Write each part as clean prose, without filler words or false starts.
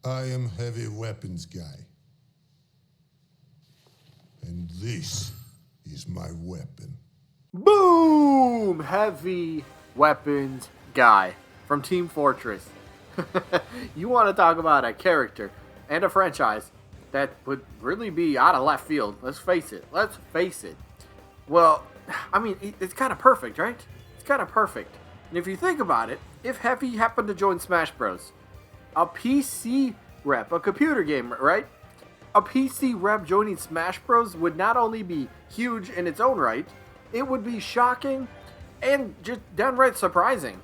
I am heavy weapons guy. And this is my weapon. Boom! Heavy weapons guy from Team Fortress. You want to talk about a character and a franchise that would really be out of left field. Let's face it. Well, I mean, it's kind of perfect, right? It's kind of perfect. And if you think about it, if Heavy happened to join Smash Bros., a PC rep, a computer gamer, right? A PC rep joining Smash Bros. Would not only be huge in its own right, it would be shocking and just downright surprising.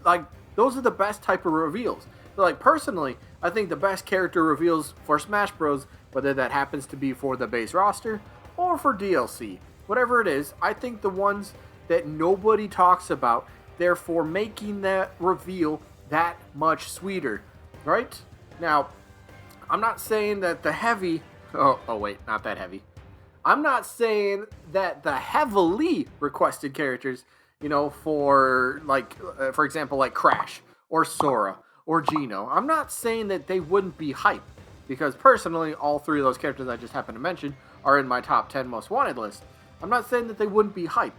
Like, those are the best type of reveals. So, like, personally, I think the best character reveals for Smash Bros., whether that happens to be for the base roster or for DLC, whatever it is, I think the ones that nobody talks about, therefore making that reveal that much sweeter, right? Now, I'm not saying that the heavy... Oh, wait, not that heavy. I'm not saying that the heavily requested characters, you know, for, like, for example, like Crash or Sora or Geno, I'm not saying that they wouldn't be hype, because personally, all three of those characters I just happened to mention are in my top 10 most wanted list. I'm not saying that they wouldn't be hype,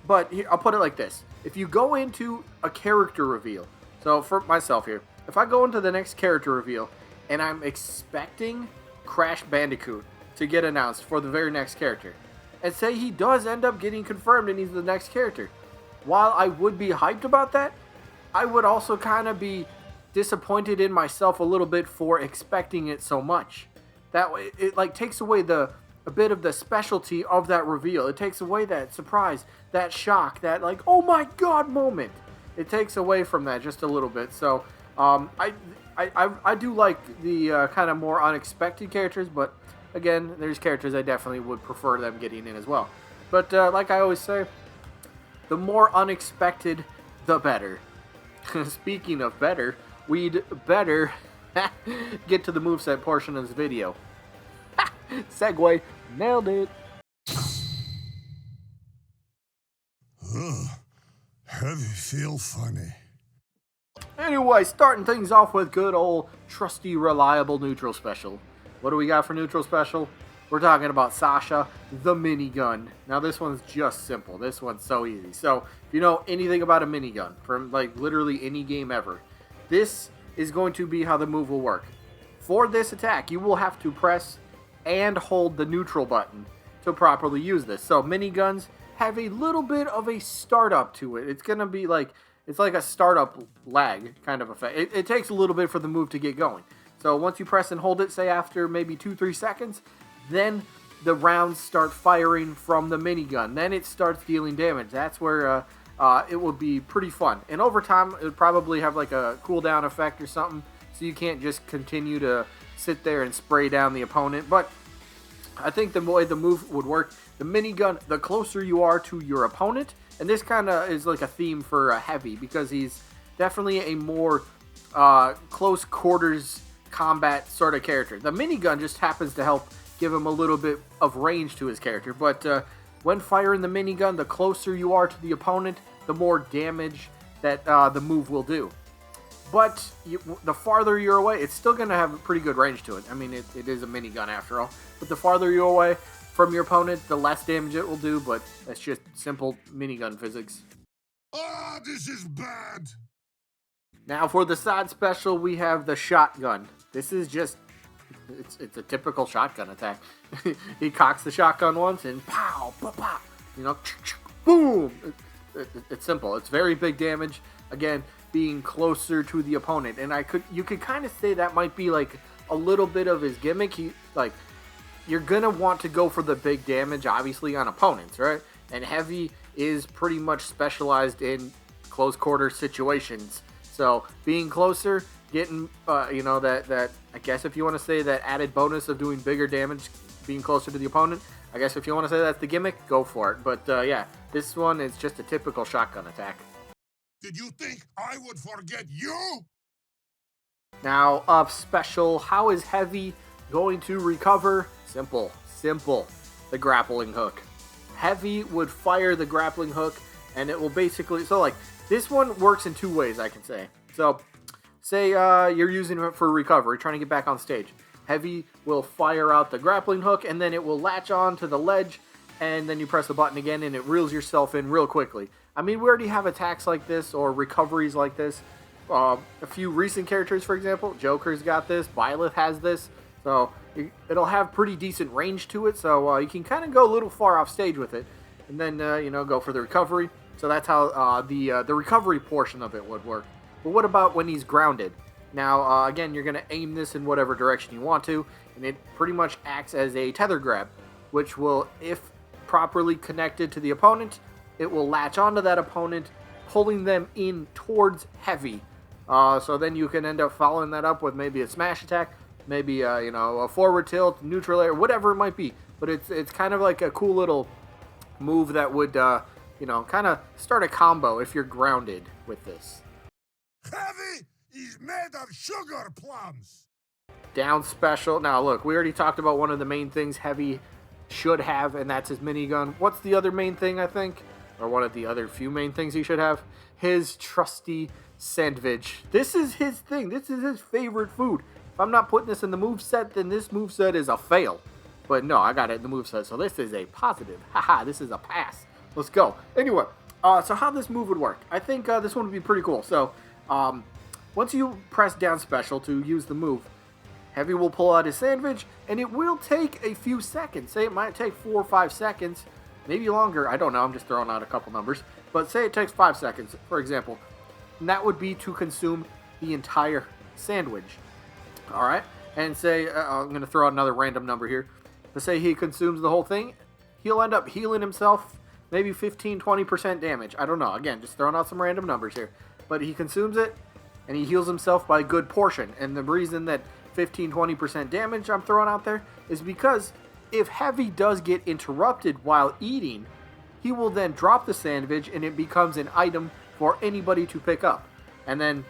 but I'll put it like this. If you go into a character reveal, so for myself here, if I go into the next character reveal and I'm expecting Crash Bandicoot to get announced for the very next character, and say he does end up getting confirmed and he's the next character, while I would be hyped about that, I would also kind of be disappointed in myself a little bit for expecting it so much. That way, it like takes away a bit of the specialty of that reveal. It takes away that surprise, that shock, that like, oh my god moment. It takes away from that just a little bit. So I do like the kind of more unexpected characters, but again, there's characters I definitely would prefer them getting in as well. But like I always say, the more unexpected, the better. Speaking of better, we'd better get to the moveset portion of this video. Segway, nailed it. Heavy feel funny. Anyway, starting things off with good old trusty, reliable neutral special. What do we got for neutral special? We're talking about Sasha, the minigun. Now this one's just simple. This one's so easy. So if you know anything about a minigun from like literally any game ever, this is going to be how the move will work. For this attack, you will have to press and hold the neutral button to properly use this. So miniguns have a little bit of a startup to it. It's gonna be like, it's like a startup lag kind of effect. It takes a little bit for the move to get going. So once you press and hold it, say after maybe 2-3 seconds, then the rounds start firing from the minigun. Then it starts dealing damage. That's where it will be pretty fun. And over time, it would probably have like a cooldown effect or something, so you can't just continue to sit there and spray down the opponent. But I think the way the move would work, the minigun, the closer you are to your opponent, and this kind of is like a theme for Heavy, because he's definitely a more close quarters combat sort of character. The minigun just happens to help give him a little bit of range to his character, but when firing the minigun, the closer you are to the opponent, the more damage that the move will do. But the farther you're away, it's still going to have a pretty good range to it. I mean, it is a minigun after all. But the farther you're away from your opponent, the less damage it will do, but that's just simple minigun physics. Ah, this is bad! Now for the side special, we have the shotgun. This is just, it's a typical shotgun attack. He cocks the shotgun once and pow, pow, pow, you know, boom! It's simple. It's very big damage. Again, being closer to the opponent, and you could kind of say that might be like a little bit of his gimmick. You're gonna want to go for the big damage, obviously, on opponents, right? And Heavy is pretty much specialized in close quarter situations. So being closer, getting that I guess if you want to say that added bonus of doing bigger damage, being closer to the opponent, I guess if you want to say that's the gimmick, go for it. But yeah, this one is just a typical shotgun attack. Did you think I would forget you? Now, up special, how is Heavy going to recover? Simple. The grappling hook. Heavy would fire the grappling hook, and it will basically... So, like, this one works in two ways, I can say. So, say you're using it for recovery, trying to get back on stage. Heavy will fire out the grappling hook, and then it will latch on to the ledge, and then you press the button again, and it reels yourself in real quickly. I mean, we already have attacks like this, or recoveries like this. A few recent characters, for example, Joker's got this, Byleth has this, so it'll have pretty decent range to it, so you can kind of go a little far off stage with it, and then, go for the recovery. So that's how the recovery portion of it would work. But what about when he's grounded? Now, again, you're going to aim this in whatever direction you want to, and it pretty much acts as a tether grab, which will, if properly connected to the opponent, it will latch onto that opponent, pulling them in towards Heavy. So then you can end up following that up with maybe a smash attack, maybe a forward tilt, neutral air, whatever it might be. But it's kind of like a cool little move that would kind of start a combo if you're grounded with this. Heavy is made of sugar plums. Down special. Now look, we already talked about one of the main things Heavy should have, and that's his minigun. What's the other main thing, I think? Or one of the other few main things he should have? His trusty Sandvich. This is his thing. This is his favorite food. If I'm not putting this in the moveset, then this moveset is a fail. But no, I got it in the moveset, so this is a positive. Haha, this is a pass. Let's go. Anyway, so how this move would work. I think this one would be pretty cool. So, once you press down special to use the move, Heavy will pull out his Sandvich, and it will take a few seconds. Say it might take 4 or 5 seconds, maybe longer. I don't know. I'm just throwing out a couple numbers. But say it takes 5 seconds, for example. And that would be to consume the entire sandwich. All right? And say, I'm going to throw out another random number here. But say he consumes the whole thing, he'll end up healing himself maybe 15-20% damage. I don't know. Again, just throwing out some random numbers here. But he consumes it, and he heals himself by a good portion. And the reason that 15-20% damage I'm throwing out there is because if Heavy does get interrupted while eating, he will then drop the sandwich and it becomes an item for anybody to pick up. And then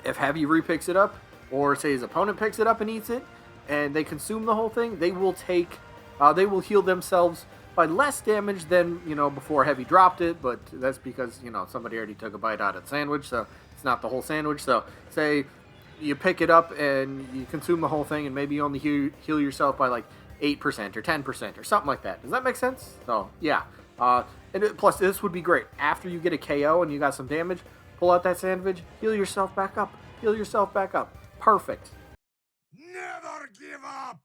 if Heavy repicks it up, or say his opponent picks it up and eats it, and they consume the whole thing, they will heal themselves by less damage than, before Heavy dropped it, but that's because, somebody already took a bite out of the sandwich, so it's not the whole sandwich. So say you pick it up and you consume the whole thing, and maybe you only heal yourself by like 8% or 10% or something like that. Does that make sense? So, yeah. Plus, this would be great. After you get a KO and you got some damage, pull out that sandwich, heal yourself back up. Heal yourself back up. Perfect. Never give up.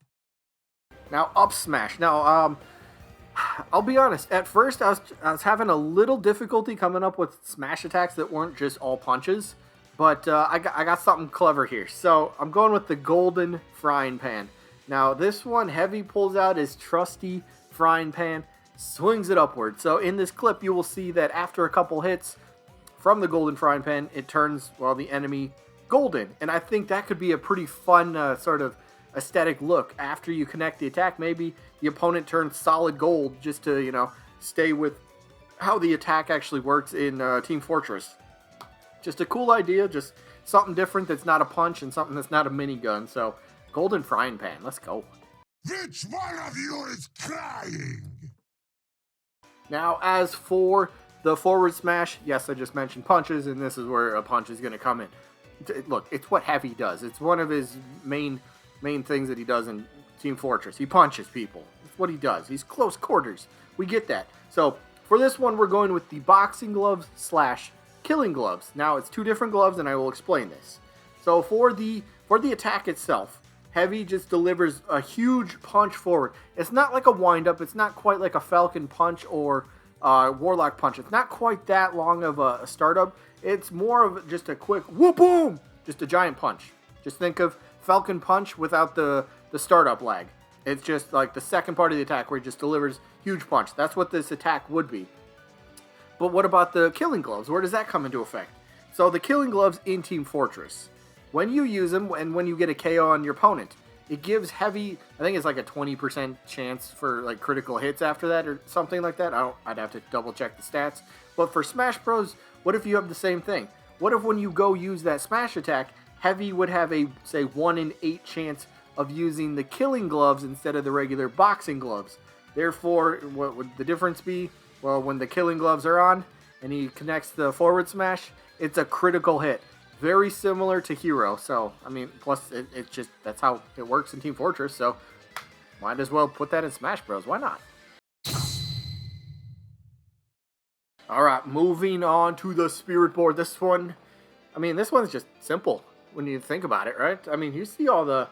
Now, up smash. Now, I'll be honest. At first, I was having a little difficulty coming up with smash attacks that weren't just all punches. But I got something clever here. So I'm going with the golden frying pan. Now this one, Heavy pulls out his trusty frying pan, swings it upward. So in this clip, you will see that after a couple hits from the golden frying pan, it turns, the enemy golden. And I think that could be a pretty fun sort of aesthetic look. After you connect the attack, maybe the opponent turns solid gold just to, stay with how the attack actually works in Team Fortress. Just a cool idea, just something different that's not a punch and something that's not a minigun. So, golden frying pan, let's go. Which one of you is crying? Now, as for the forward smash, yes, I just mentioned punches, and this is where a punch is going to come in. Look, it's what Heavy does. It's one of his main things that he does in Team Fortress. He punches people. That's what he does. He's close quarters. We get that. So, for this one, we're going with the boxing gloves / killing gloves. Now, it's 2 different gloves, and I will explain this. So, for the attack itself, Heavy just delivers a huge punch forward. It's not like a wind-up. It's not quite like a Falcon punch or Warlock punch. It's not quite that long of a startup. It's more of just a quick whoop-boom! Just a giant punch. Just think of Falcon punch without the startup lag. It's just like the second part of the attack where he just delivers huge punch. That's what this attack would be. But what about the killing gloves? Where does that come into effect? So the killing gloves in Team Fortress, when you use them and when you get a KO on your opponent, it gives Heavy, I think it's like a 20% chance for like critical hits after that or something like that. I'd have to double check the stats. But for Smash Bros, what if you have the same thing? What if when you go use that smash attack, Heavy would have a, say, 1 in 8 chance of using the killing gloves instead of the regular boxing gloves? Therefore, what would the difference be? Well, when the killing gloves are on and he connects the forward smash, it's a critical hit. very similar to Hero. So, I mean, plus it just, that's how it works in Team Fortress. So, might as well put that in Smash Bros. Why not? All right, moving on to the Spirit Board. This one, I mean, this one's just simple when you think about it, right? I mean, you see all the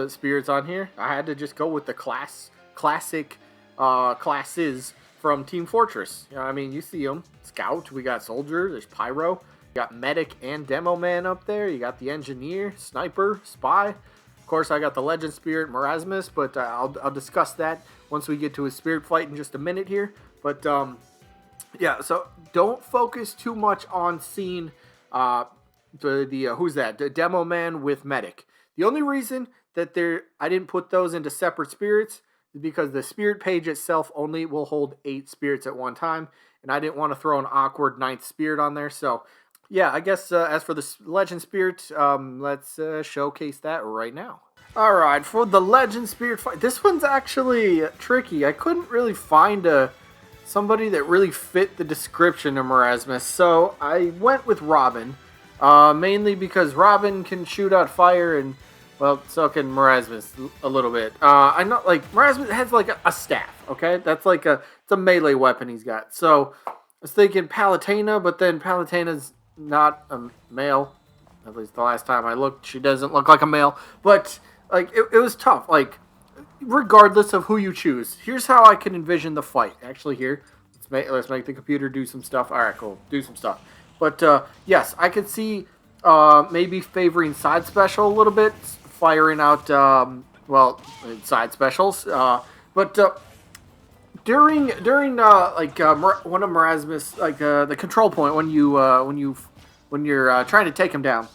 spirits on here. I had to just go with the classic classes from Team Fortress. You know, I mean, you see them. Scout, we got Soldier, there's Pyro, you got Medic and Demo Man up there. You got the Engineer, Sniper, Spy. Of course, I got the Legend Spirit, Marasmus, but I'll discuss that once we get to his Spirit fight in just a minute here. But yeah, so don't focus too much on seeing who's that? The Demo Man with Medic. The only reason that I didn't put those into separate spirits is because the spirit page itself only will hold 8 spirits at one time, and I didn't want to throw an awkward 9th spirit on there. So yeah, I guess as for the Legend Spirit, let's showcase that right now. Alright, for the Legend Spirit fight, this one's actually tricky. I couldn't really find somebody that really fit the description of Marasmus, so I went with Robin, mainly because Robin can shoot out fire, and, well, so can Marasmus a little bit. I know, like, Marasmus has, like, a staff, okay? That's like it's a melee weapon he's got. So, I was thinking Palutena, but then Palutena's not a male. At least the last time I looked, she doesn't look like a male. But, like, it was tough. Like, regardless of who you choose, here's how I can envision the fight. Actually, here, let's make the computer do some stuff. All right, cool, do some stuff. But yes, I could see maybe favoring side special a little bit, firing out side specials. But during one of Marasmus, like the control point when you're trying to take him down,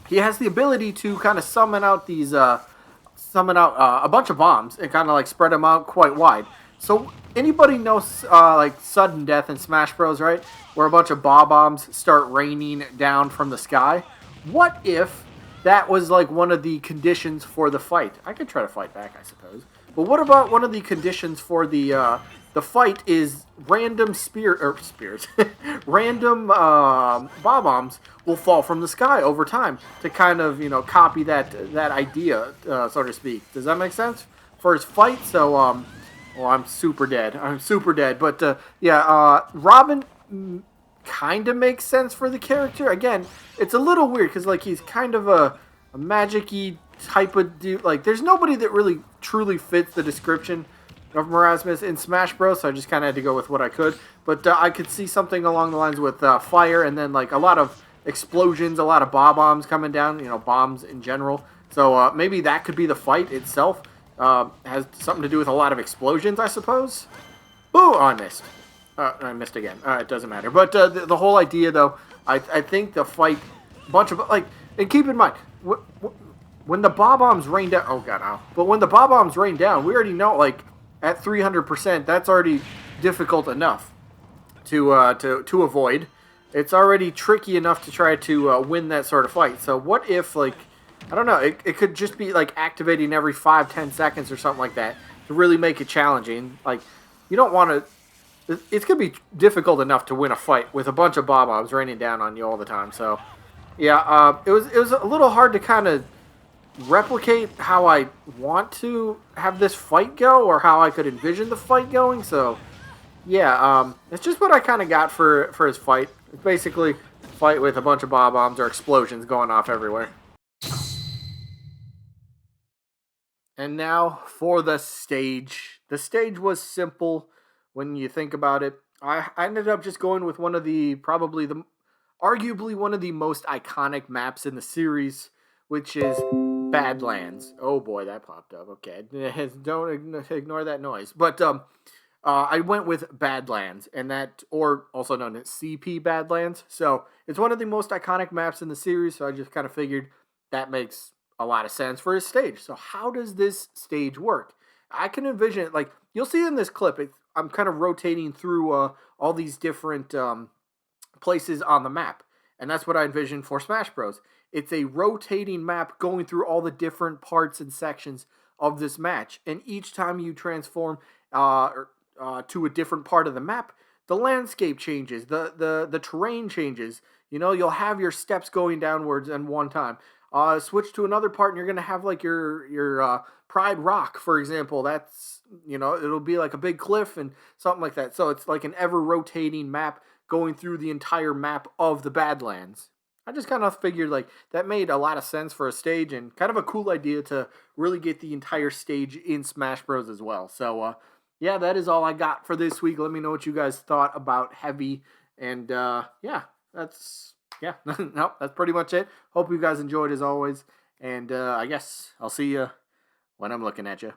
he has the ability to kind of summon out a bunch of bombs and kind of like spread them out quite wide. So anybody knows like sudden death in Smash Bros, right? Where a bunch of bombs start raining down from the sky. What if that was like one of the conditions for the fight? I could try to fight back, I suppose. But what about one of the conditions for the fight is random random bombs will fall from the sky over time to kind of, copy that idea, so to speak. Does that make sense? For his fight, so, I'm super dead. But, Robin kind of makes sense for the character. Again, it's a little weird because, like, he's kind of a magic-y type of dude. Like, there's nobody that really truly fits the description of Marasmus in Smash Bros, so I just kind of had to go with what I could. But I could see something along the lines with fire and then, like, a lot of explosions, a lot of bombs coming down, bombs in general. So maybe that could be the fight itself. Has something to do with a lot of explosions, I suppose. Boo! Oh, I missed. I missed again. It doesn't matter. But the whole idea, though, I think the fight, and keep in mind, when the bombs rain down, oh god, ow. But when the bombs rain down, we already know, like, at 300%, that's already difficult enough to avoid. It's already tricky enough to try to win that sort of fight. So what if, like, I don't know, it could just be, like, activating every 5-10 seconds or something like that to really make it challenging. Like, you don't want to... It's going to be difficult enough to win a fight with a bunch of bombs raining down on you all the time. So, yeah, it was a little hard to kind of replicate how I want to have this fight go or how I could envision the fight going. So, yeah, it's just what I kind of got for his fight. It's basically a fight with a bunch of bombs or explosions going off everywhere. And now for the stage. The stage was simple when you think about it. I ended up just going with arguably one of the most iconic maps in the series, which is Badlands. Oh boy, that popped up. Okay, don't ignore that noise. But I went with Badlands, or also known as CP Badlands. So it's one of the most iconic maps in the series. So I just kind of figured that makes a lot of sense for his stage. So how does this stage work? I can envision it, like, you'll see in this clip, I'm kind of rotating through all these different places on the map. And that's what I envision for Smash Bros. It's a rotating map going through all the different parts and sections of this match. And each time you transform to a different part of the map, the landscape changes, the terrain changes. You'll have your steps going downwards in one time. Switch to another part, and you're gonna have like your Pride Rock, for example. That's it'll be like a big cliff and something like that. So it's like an ever rotating map going through the entire map of the Badlands. I just kind of figured like that made a lot of sense for a stage and kind of a cool idea to really get the entire stage in Smash Bros. As well. So yeah, that is all I got for this week. Let me know what you guys thought about Heavy, and yeah, that's no, that's pretty much it. Hope you guys enjoyed as always, and I guess I'll see you when I'm looking at you.